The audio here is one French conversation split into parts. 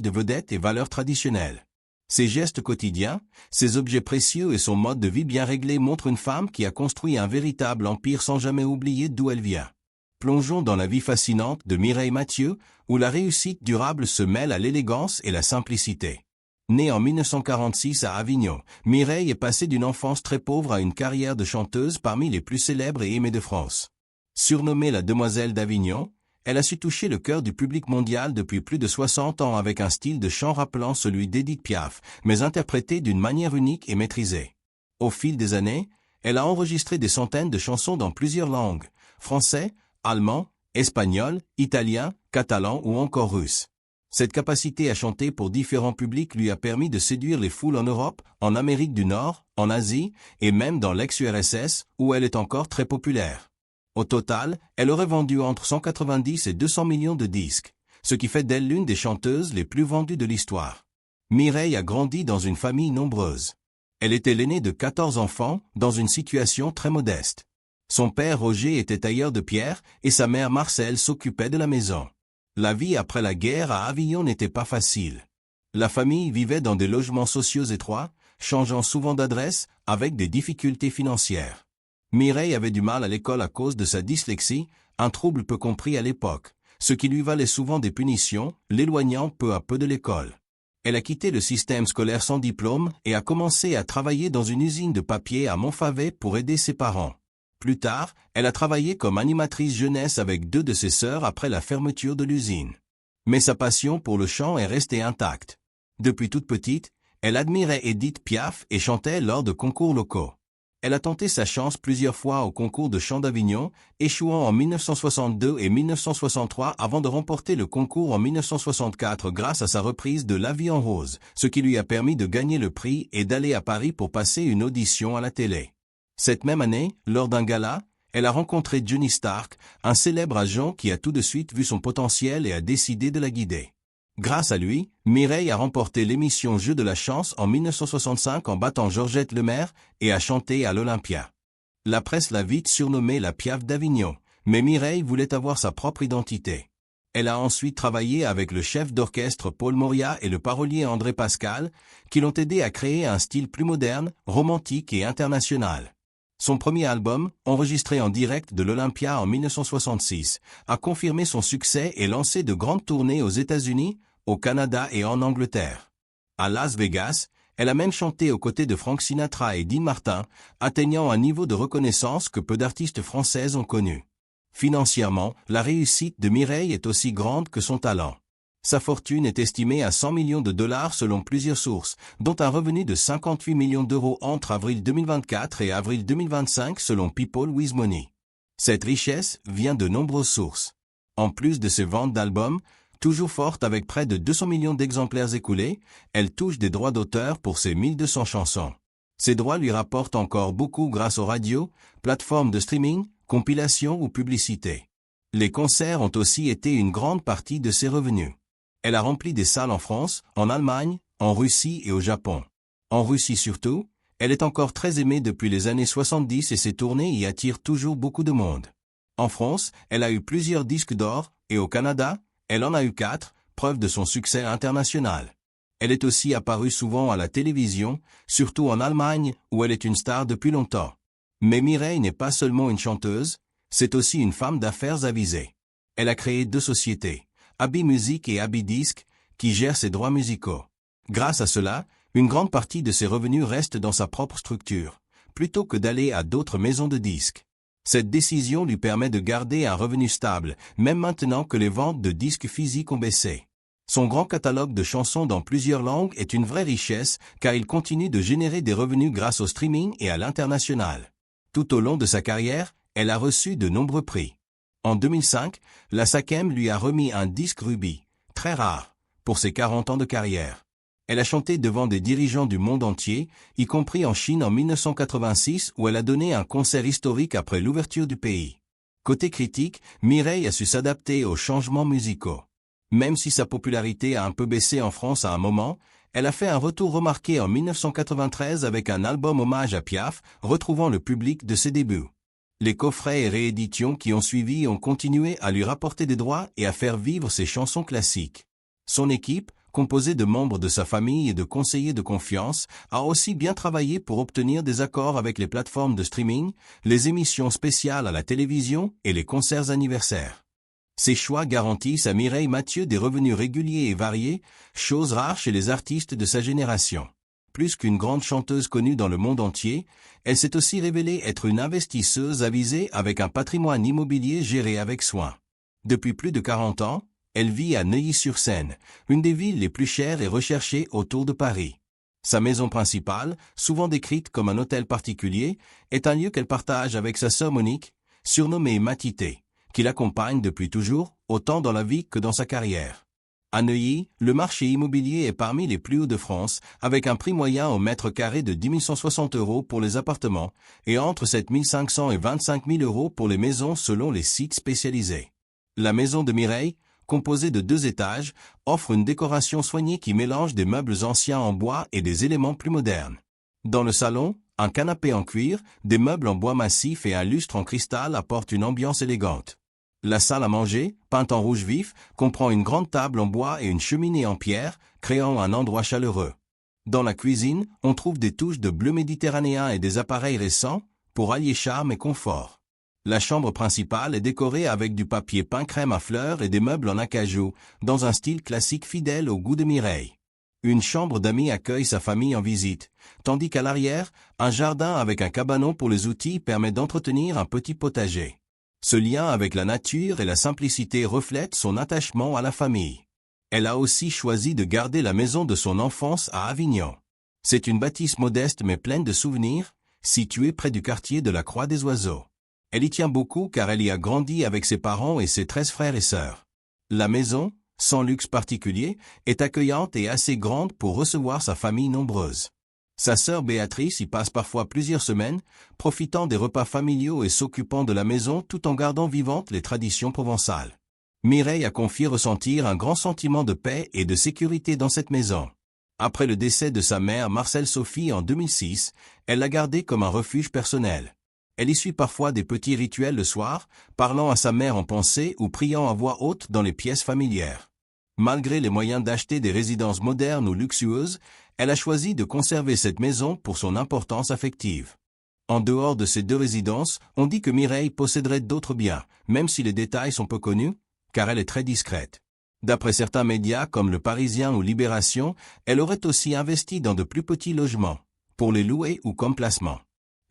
de vedettes et valeurs traditionnelles. Ses gestes quotidiens, ses objets précieux et son mode de vie bien réglé montrent une femme qui a construit un véritable empire sans jamais oublier d'où elle vient. Plongeons dans la vie fascinante de Mireille Mathieu, où la réussite durable se mêle à l'élégance et la simplicité. Née en 1946 à Avignon, Mireille est passée d'une enfance très pauvre à une carrière de chanteuse parmi les plus célèbres et aimées de France. Surnommée la demoiselle d'Avignon, elle a su toucher le cœur du public mondial depuis plus de 60 ans avec un style de chant rappelant celui d'Édith Piaf, mais interprété d'une manière unique et maîtrisée. Au fil des années, elle a enregistré des centaines de chansons dans plusieurs langues, français, allemand, espagnol, italien, catalan ou encore russe. Cette capacité à chanter pour différents publics lui a permis de séduire les foules en Europe, en Amérique du Nord, en Asie et même dans l'ex-URSS, où elle est encore très populaire. Au total, elle aurait vendu entre 190 et 200 millions de disques, ce qui fait d'elle l'une des chanteuses les plus vendues de l'histoire. Mireille a grandi dans une famille nombreuse. Elle était l'aînée de 14 enfants, dans une situation très modeste. Son père Roger était tailleur de pierre et sa mère Marcelle s'occupait de la maison. La vie après la guerre à Avignon n'était pas facile. La famille vivait dans des logements sociaux étroits, changeant souvent d'adresse, avec des difficultés financières. Mireille avait du mal à l'école à cause de sa dyslexie, un trouble peu compris à l'époque, ce qui lui valait souvent des punitions, l'éloignant peu à peu de l'école. Elle a quitté le système scolaire sans diplôme et a commencé à travailler dans une usine de papier à Montfavet pour aider ses parents. Plus tard, elle a travaillé comme animatrice jeunesse avec 2 de ses sœurs après la fermeture de l'usine. Mais sa passion pour le chant est restée intacte. Depuis toute petite, elle admirait Édith Piaf et chantait lors de concours locaux. Elle a tenté sa chance plusieurs fois au concours de chant d'Avignon, échouant en 1962 et 1963 avant de remporter le concours en 1964 grâce à sa reprise de La vie en rose, ce qui lui a permis de gagner le prix et d'aller à Paris pour passer une audition à la télé. Cette même année, lors d'un gala, elle a rencontré Johnny Stark, un célèbre agent qui a tout de suite vu son potentiel et a décidé de la guider. Grâce à lui, Mireille a remporté l'émission Jeu de la chance en 1965 en battant Georgette Lemaire et a chanté à l'Olympia. La presse l'a vite surnommée la Piaf d'Avignon, mais Mireille voulait avoir sa propre identité. Elle a ensuite travaillé avec le chef d'orchestre Paul Moria et le parolier André Pascal, qui l'ont aidé à créer un style plus moderne, romantique et international. Son premier album, enregistré en direct de l'Olympia en 1966, a confirmé son succès et lancé de grandes tournées aux États-Unis, au Canada et en Angleterre. À Las Vegas, elle a même chanté aux côtés de Frank Sinatra et Dean Martin, atteignant un niveau de reconnaissance que peu d'artistes françaises ont connu. Financièrement, la réussite de Mireille est aussi grande que son talent. Sa fortune est estimée à 100 millions de dollars selon plusieurs sources, dont un revenu de 58 millions d'euros entre avril 2024 et avril 2025 selon People with Money. Cette richesse vient de nombreuses sources. En plus de ses ventes d'albums, toujours forte avec près de 200 millions d'exemplaires écoulés, elle touche des droits d'auteur pour ses 1200 chansons. Ces droits lui rapportent encore beaucoup grâce aux radios, plateformes de streaming, compilations ou publicités. Les concerts ont aussi été une grande partie de ses revenus. Elle a rempli des salles en France, en Allemagne, en Russie et au Japon. En Russie surtout, elle est encore très aimée depuis les années 70 et ses tournées y attirent toujours beaucoup de monde. En France, elle a eu plusieurs disques d'or, et au Canada, elle en a eu 4, preuve de son succès international. Elle est aussi apparue souvent à la télévision, surtout en Allemagne, où elle est une star depuis longtemps. Mais Mireille n'est pas seulement une chanteuse, c'est aussi une femme d'affaires avisée. Elle a créé 2 sociétés. Abbey Music et Abbey Disc, qui gèrent ses droits musicaux. Grâce à cela, une grande partie de ses revenus reste dans sa propre structure, plutôt que d'aller à d'autres maisons de disques. Cette décision lui permet de garder un revenu stable, même maintenant que les ventes de disques physiques ont baissé. Son grand catalogue de chansons dans plusieurs langues est une vraie richesse, car il continue de générer des revenus grâce au streaming et à l'international. Tout au long de sa carrière, elle a reçu de nombreux prix. En 2005, la SACEM lui a remis un disque Ruby, très rare, pour ses 40 ans de carrière. Elle a chanté devant des dirigeants du monde entier, y compris en Chine en 1986 où elle a donné un concert historique après l'ouverture du pays. Côté critique, Mireille a su s'adapter aux changements musicaux. Même si sa popularité a un peu baissé en France à un moment, elle a fait un retour remarqué en 1993 avec un album hommage à Piaf, retrouvant le public de ses débuts. Les coffrets et rééditions qui ont suivi ont continué à lui rapporter des droits et à faire vivre ses chansons classiques. Son équipe, composé de membres de sa famille et de conseillers de confiance, a aussi bien travaillé pour obtenir des accords avec les plateformes de streaming, les émissions spéciales à la télévision et les concerts anniversaires. Ces choix garantissent à Mireille Mathieu des revenus réguliers et variés, chose rare chez les artistes de sa génération. Plus qu'une grande chanteuse connue dans le monde entier, elle s'est aussi révélée être une investisseuse avisée avec un patrimoine immobilier géré avec soin. Depuis plus de 40 ans, elle vit à Neuilly-sur-Seine, une des villes les plus chères et recherchées autour de Paris. Sa maison principale, souvent décrite comme un hôtel particulier, est un lieu qu'elle partage avec sa sœur Monique, surnommée Matité, qui l'accompagne depuis toujours, autant dans la vie que dans sa carrière. À Neuilly, le marché immobilier est parmi les plus hauts de France, avec un prix moyen au mètre carré de 10 160 € pour les appartements et entre 7 500 et 25 000 € pour les maisons selon les sites spécialisés. La maison de Mireille, composée de 2 étages, offre une décoration soignée qui mélange des meubles anciens en bois et des éléments plus modernes. Dans le salon, un canapé en cuir, des meubles en bois massif et un lustre en cristal apportent une ambiance élégante. La salle à manger, peinte en rouge vif, comprend une grande table en bois et une cheminée en pierre, créant un endroit chaleureux. Dans la cuisine, on trouve des touches de bleu méditerranéen et des appareils récents, pour allier charme et confort. La chambre principale est décorée avec du papier peint crème à fleurs et des meubles en acajou, dans un style classique fidèle au goût de Mireille. Une chambre d'amis accueille sa famille en visite, tandis qu'à l'arrière, un jardin avec un cabanon pour les outils permet d'entretenir un petit potager. Ce lien avec la nature et la simplicité reflète son attachement à la famille. Elle a aussi choisi de garder la maison de son enfance à Avignon. C'est une bâtisse modeste mais pleine de souvenirs, située près du quartier de la Croix des Oiseaux. Elle y tient beaucoup car elle y a grandi avec ses parents et ses 13 frères et sœurs. La maison, sans luxe particulier, est accueillante et assez grande pour recevoir sa famille nombreuse. Sa sœur Béatrice y passe parfois plusieurs semaines, profitant des repas familiaux et s'occupant de la maison tout en gardant vivantes les traditions provençales. Mireille a confié ressentir un grand sentiment de paix et de sécurité dans cette maison. Après le décès de sa mère Marcelle Sophie en 2006, elle l'a gardée comme un refuge personnel. Elle y suit parfois des petits rituels le soir, parlant à sa mère en pensée ou priant à voix haute dans les pièces familières. Malgré les moyens d'acheter des résidences modernes ou luxueuses, elle a choisi de conserver cette maison pour son importance affective. En dehors de ces 2 résidences, on dit que Mireille posséderait d'autres biens, même si les détails sont peu connus, car elle est très discrète. D'après certains médias comme Le Parisien ou Libération, elle aurait aussi investi dans de plus petits logements, pour les louer ou comme placement.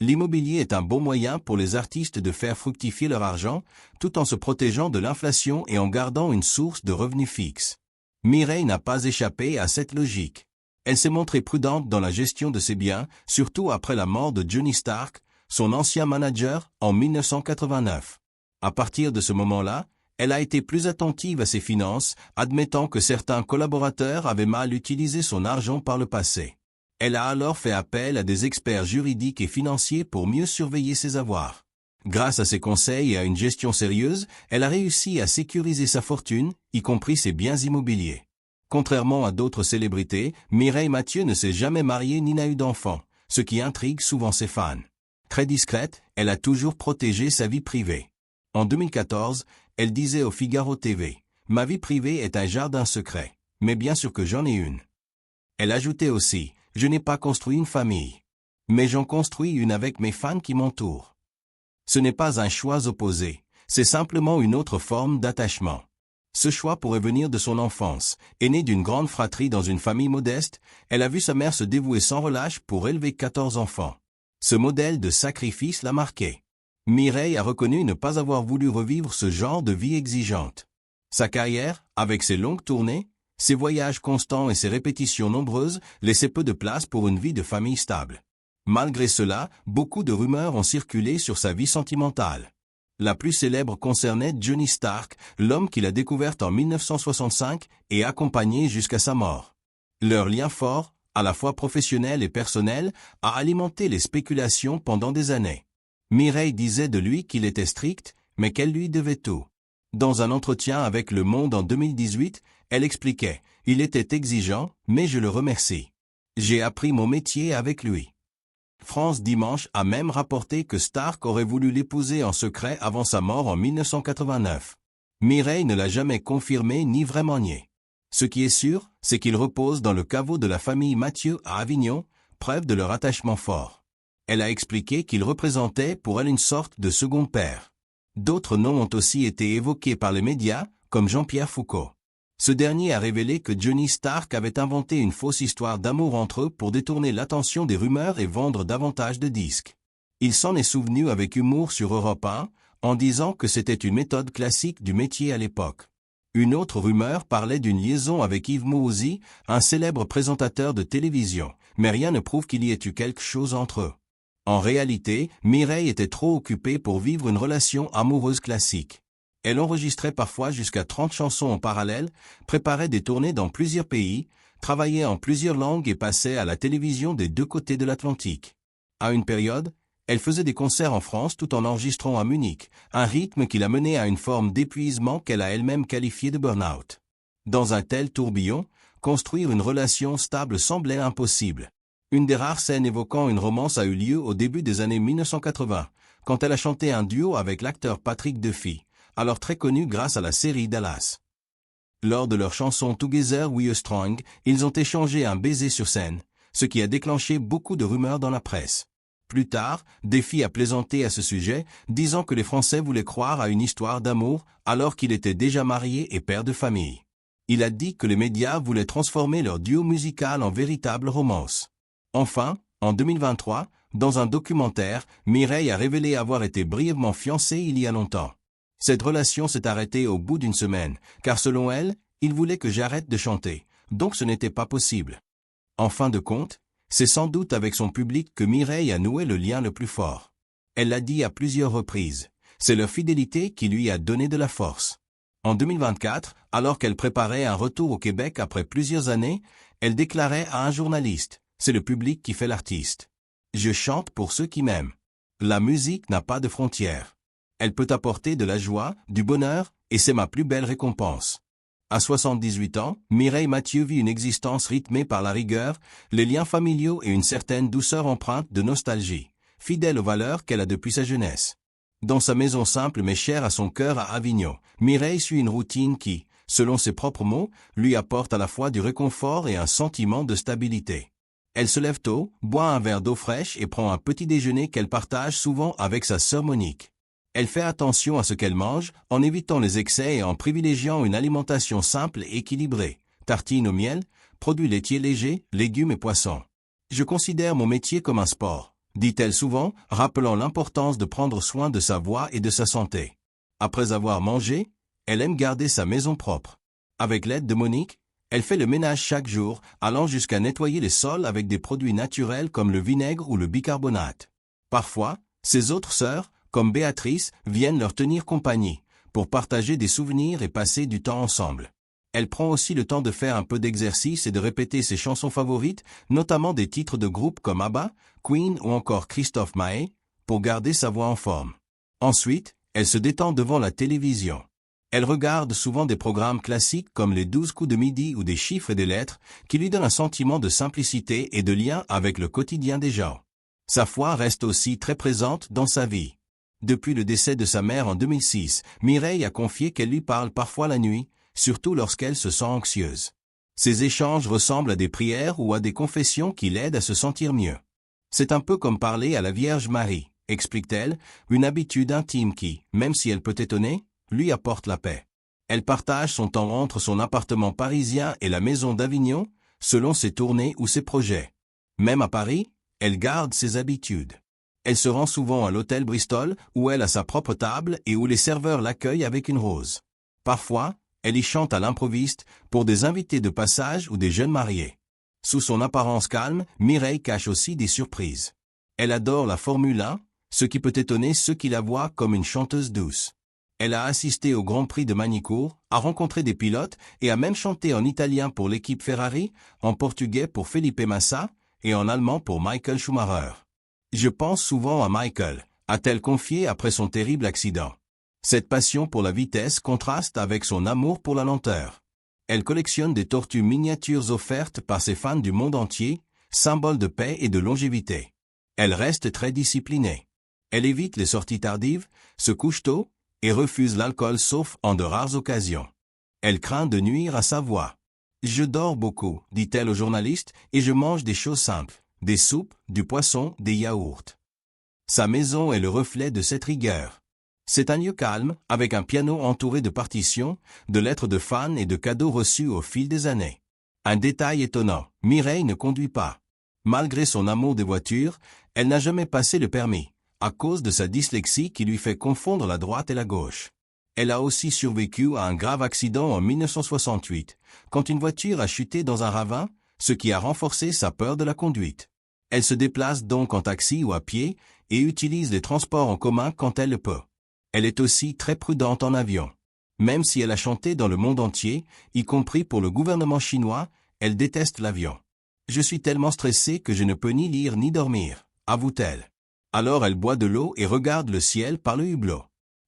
L'immobilier est un bon moyen pour les artistes de faire fructifier leur argent, tout en se protégeant de l'inflation et en gardant une source de revenus fixe. Mireille n'a pas échappé à cette logique. Elle s'est montrée prudente dans la gestion de ses biens, surtout après la mort de Johnny Stark, son ancien manager, en 1989. À partir de ce moment-là, elle a été plus attentive à ses finances, admettant que certains collaborateurs avaient mal utilisé son argent par le passé. Elle a alors fait appel à des experts juridiques et financiers pour mieux surveiller ses avoirs. Grâce à ses conseils et à une gestion sérieuse, elle a réussi à sécuriser sa fortune, y compris ses biens immobiliers. Contrairement à d'autres célébrités, Mireille Mathieu ne s'est jamais mariée ni n'a eu d'enfant, ce qui intrigue souvent ses fans. Très discrète, elle a toujours protégé sa vie privée. En 2014, elle disait au Figaro TV, « Ma vie privée est un jardin secret, mais bien sûr que j'en ai une. » Elle ajoutait aussi, « Je n'ai pas construit une famille, mais j'en construis une avec mes fans qui m'entourent. » Ce n'est pas un choix opposé, c'est simplement une autre forme d'attachement. Ce choix pourrait venir de son enfance. Aînée d'une grande fratrie dans une famille modeste, elle a vu sa mère se dévouer sans relâche pour élever 14 enfants. Ce modèle de sacrifice l'a marqué. Mireille a reconnu ne pas avoir voulu revivre ce genre de vie exigeante. Sa carrière, avec ses longues tournées, ses voyages constants et ses répétitions nombreuses, laissaient peu de place pour une vie de famille stable. Malgré cela, beaucoup de rumeurs ont circulé sur sa vie sentimentale. La plus célèbre concernait Johnny Stark, l'homme qu'il a découvert en 1965 et accompagné jusqu'à sa mort. Leur lien fort, à la fois professionnel et personnel, a alimenté les spéculations pendant des années. Mireille disait de lui qu'il était strict, mais qu'elle lui devait tout. Dans un entretien avec Le Monde en 2018, elle expliquait « Il était exigeant, mais je le remercie. J'ai appris mon métier avec lui. » France Dimanche a même rapporté que Stark aurait voulu l'épouser en secret avant sa mort en 1989. Mireille ne l'a jamais confirmé ni vraiment nié. Ce qui est sûr, c'est qu'il repose dans le caveau de la famille Mathieu à Avignon, preuve de leur attachement fort. Elle a expliqué qu'il représentait pour elle une sorte de second père. D'autres noms ont aussi été évoqués par les médias, comme Jean-Pierre Foucault. Ce dernier a révélé que Johnny Stark avait inventé une fausse histoire d'amour entre eux pour détourner l'attention des rumeurs et vendre davantage de disques. Il s'en est souvenu avec humour sur Europe 1, en disant que c'était une méthode classique du métier à l'époque. Une autre rumeur parlait d'une liaison avec Yves Mourouzi, un célèbre présentateur de télévision, mais rien ne prouve qu'il y ait eu quelque chose entre eux. En réalité, Mireille était trop occupée pour vivre une relation amoureuse classique. Elle enregistrait parfois jusqu'à 30 chansons en parallèle, préparait des tournées dans plusieurs pays, travaillait en plusieurs langues et passait à la télévision des deux côtés de l'Atlantique. À une période, elle faisait des concerts en France tout en enregistrant à Munich, un rythme qui l'a menée à une forme d'épuisement qu'elle a elle-même qualifiée de burn-out. Dans un tel tourbillon, construire une relation stable semblait impossible. Une des rares scènes évoquant une romance a eu lieu au début des années 1980, quand elle a chanté un duo avec l'acteur Patrick Duffy, alors très connu grâce à la série Dallas. Lors de leur chanson Together We Are Strong, ils ont échangé un baiser sur scène, ce qui a déclenché beaucoup de rumeurs dans la presse. Plus tard, Duffy a plaisanté à ce sujet, disant que les Français voulaient croire à une histoire d'amour alors qu'il était déjà marié et père de famille. Il a dit que les médias voulaient transformer leur duo musical en véritable romance. Enfin, en 2023, dans un documentaire, Mireille a révélé avoir été brièvement fiancée il y a longtemps. Cette relation s'est arrêtée au bout d'une semaine, car selon elle, il voulait que j'arrête de chanter, donc ce n'était pas possible. En fin de compte, c'est sans doute avec son public que Mireille a noué le lien le plus fort. Elle l'a dit à plusieurs reprises, c'est leur fidélité qui lui a donné de la force. En 2024, alors qu'elle préparait un retour au Québec après plusieurs années, elle déclarait à un journaliste, c'est le public qui fait l'artiste. Je chante pour ceux qui m'aiment. La musique n'a pas de frontières. Elle peut apporter de la joie, du bonheur, et c'est ma plus belle récompense. À 78 ans, Mireille Mathieu vit une existence rythmée par la rigueur, les liens familiaux et une certaine douceur empreinte de nostalgie, fidèle aux valeurs qu'elle a depuis sa jeunesse. Dans sa maison simple mais chère à son cœur à Avignon, Mireille suit une routine qui, selon ses propres mots, lui apporte à la fois du réconfort et un sentiment de stabilité. Elle se lève tôt, boit un verre d'eau fraîche et prend un petit déjeuner qu'elle partage souvent avec sa sœur Monique. Elle fait attention à ce qu'elle mange, en évitant les excès et en privilégiant une alimentation simple et équilibrée, tartines au miel, produits laitiers légers, légumes et poissons. Je considère mon métier comme un sport, dit-elle souvent, rappelant l'importance de prendre soin de sa voix et de sa santé. Après avoir mangé, elle aime garder sa maison propre. Avec l'aide de Monique, elle fait le ménage chaque jour, allant jusqu'à nettoyer les sols avec des produits naturels comme le vinaigre ou le bicarbonate. Parfois, ses autres sœurs, comme Béatrice, viennent leur tenir compagnie, pour partager des souvenirs et passer du temps ensemble. Elle prend aussi le temps de faire un peu d'exercice et de répéter ses chansons favorites, notamment des titres de groupes comme ABBA, Queen ou encore Christophe Maé, pour garder sa voix en forme. Ensuite, elle se détend devant la télévision. Elle regarde souvent des programmes classiques comme les 12 coups de midi ou des chiffres et des lettres, qui lui donnent un sentiment de simplicité et de lien avec le quotidien des gens. Sa foi reste aussi très présente dans sa vie. Depuis le décès de sa mère en 2006, Mireille a confié qu'elle lui parle parfois la nuit, surtout lorsqu'elle se sent anxieuse. Ces échanges ressemblent à des prières ou à des confessions qui l'aident à se sentir mieux. C'est un peu comme parler à la Vierge Marie, explique-t-elle, une habitude intime qui, même si elle peut étonner, lui apporte la paix. Elle partage son temps entre son appartement parisien et la maison d'Avignon, selon ses tournées ou ses projets. Même à Paris, elle garde ses habitudes. Elle se rend souvent à l'hôtel Bristol, où elle a sa propre table et où les serveurs l'accueillent avec une rose. Parfois, elle y chante à l'improviste, pour des invités de passage ou des jeunes mariés. Sous son apparence calme, Mireille cache aussi des surprises. Elle adore la Formule 1, ce qui peut étonner ceux qui la voient comme une chanteuse douce. Elle a assisté au Grand Prix de Manicourt, a rencontré des pilotes et a même chanté en italien pour l'équipe Ferrari, en portugais pour Felipe Massa et en allemand pour Michael Schumacher. Je pense souvent à Michael, a-t-elle confié après son terrible accident. Cette passion pour la vitesse contraste avec son amour pour la lenteur. Elle collectionne des tortues miniatures offertes par ses fans du monde entier, symbole de paix et de longévité. Elle reste très disciplinée. Elle évite les sorties tardives, se couche tôt, et refuse l'alcool sauf en de rares occasions. Elle craint de nuire à sa voix. Je dors beaucoup, dit-elle au journaliste, et je mange des choses simples, des soupes, du poisson, des yaourts. Sa maison est le reflet de cette rigueur. C'est un lieu calme, avec un piano entouré de partitions, de lettres de fans et de cadeaux reçus au fil des années. Un détail étonnant, Mireille ne conduit pas. Malgré son amour des voitures, elle n'a jamais passé le permis, à cause de sa dyslexie qui lui fait confondre la droite et la gauche. Elle a aussi survécu à un grave accident en 1968, quand une voiture a chuté dans un ravin, ce qui a renforcé sa peur de la conduite. Elle se déplace donc en taxi ou à pied et utilise les transports en commun quand elle le peut. Elle est aussi très prudente en avion. Même si elle a chanté dans le monde entier, y compris pour le gouvernement chinois, elle déteste l'avion. Je suis tellement stressée que je ne peux ni lire ni dormir, avoue-t-elle. Alors elle boit de l'eau et regarde le ciel par le hublot.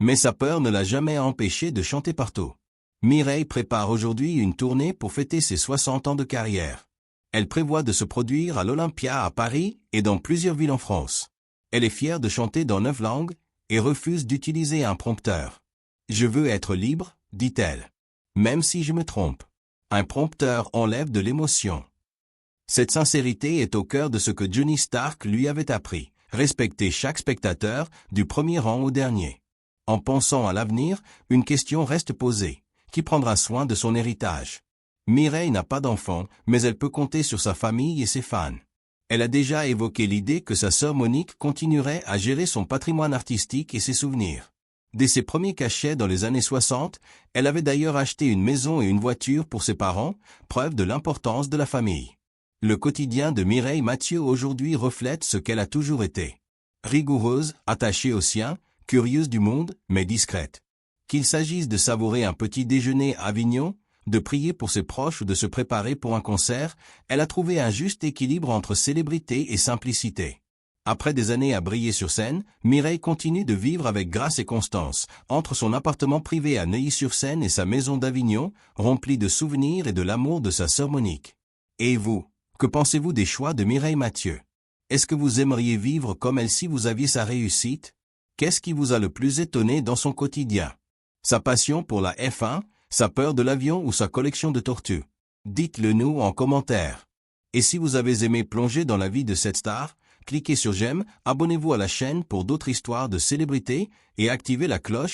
Mais sa peur ne l'a jamais empêchée de chanter partout. Mireille prépare aujourd'hui une tournée pour fêter ses 60 ans de carrière. Elle prévoit de se produire à l'Olympia à Paris et dans plusieurs villes en France. Elle est fière de chanter dans 9 langues et refuse d'utiliser un prompteur. Je veux être libre, dit-elle. Même si je me trompe. Un prompteur enlève de l'émotion. Cette sincérité est au cœur de ce que Johnny Stark lui avait appris, respecter chaque spectateur, du premier rang au dernier. En pensant à l'avenir, une question reste posée. Qui prendra soin de son héritage? Mireille n'a pas d'enfant, mais elle peut compter sur sa famille et ses fans. Elle a déjà évoqué l'idée que sa sœur Monique continuerait à gérer son patrimoine artistique et ses souvenirs. Dès ses premiers cachets dans les années 60, elle avait d'ailleurs acheté une maison et une voiture pour ses parents, preuve de l'importance de la famille. Le quotidien de Mireille Mathieu aujourd'hui reflète ce qu'elle a toujours été. Rigoureuse, attachée aux siens, curieuse du monde, mais discrète. Qu'il s'agisse de savourer un petit déjeuner à Avignon, de prier pour ses proches ou de se préparer pour un concert, elle a trouvé un juste équilibre entre célébrité et simplicité. Après des années à briller sur scène, Mireille continue de vivre avec grâce et constance, entre son appartement privé à Neuilly-sur-Seine et sa maison d'Avignon, remplie de souvenirs et de l'amour de sa sœur Monique. Et vous, que pensez-vous des choix de Mireille Mathieu? Est-ce que vous aimeriez vivre comme elle si vous aviez sa réussite? Qu'est-ce qui vous a le plus étonné dans son quotidien? Sa passion pour la F1, sa peur de l'avion ou sa collection de tortues? Dites-le nous en commentaire. Et si vous avez aimé plonger dans la vie de cette star, cliquez sur j'aime, abonnez-vous à la chaîne pour d'autres histoires de célébrités et activez la cloche